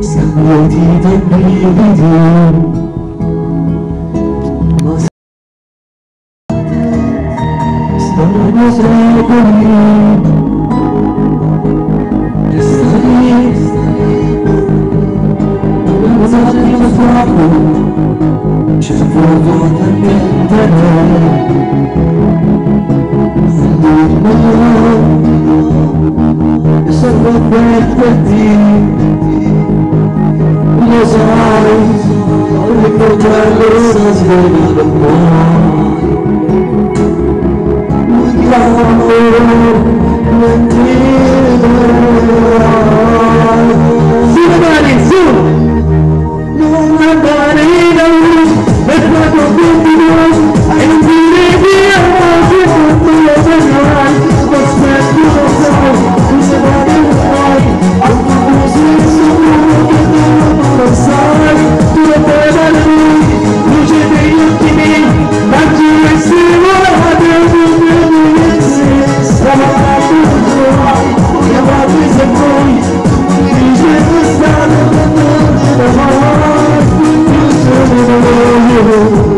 Sentite brividi, ma stanno secoli, e stai, usati il fuoco, c'è fuoco talmente e servo per te. Lo sai, ricordarlo stasera non puoi. L'amore non ti darai. Su le mani, su! Non andare da lui, e quando continui, e non dire via, se tutto lo vedrai. Lo aspetti, lo sai, tu se vai e vai, anche così sicuro che lo sai, tu lo puoi dare lui, luce degli occhi miei, ma tu insieme a te non devi essere, stava a tu tuoi, e a volte se vuoi, dice che stanno non te lo vai, tu sei io.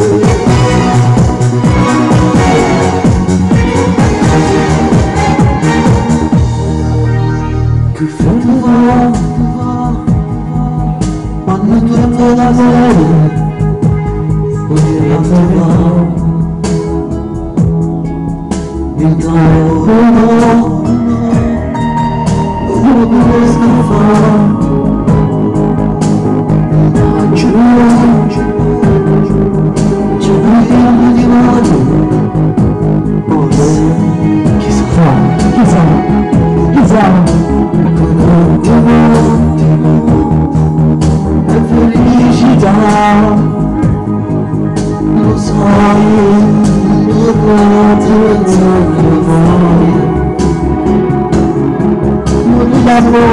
Che freddo va, quando tu entri la sera, poi rientri va, il tempo no, non riesco a fare, ma giuro, c'è un tempo di mano, poi chi sa, chissà, chissà. E felicità, lo sai, non l'amore,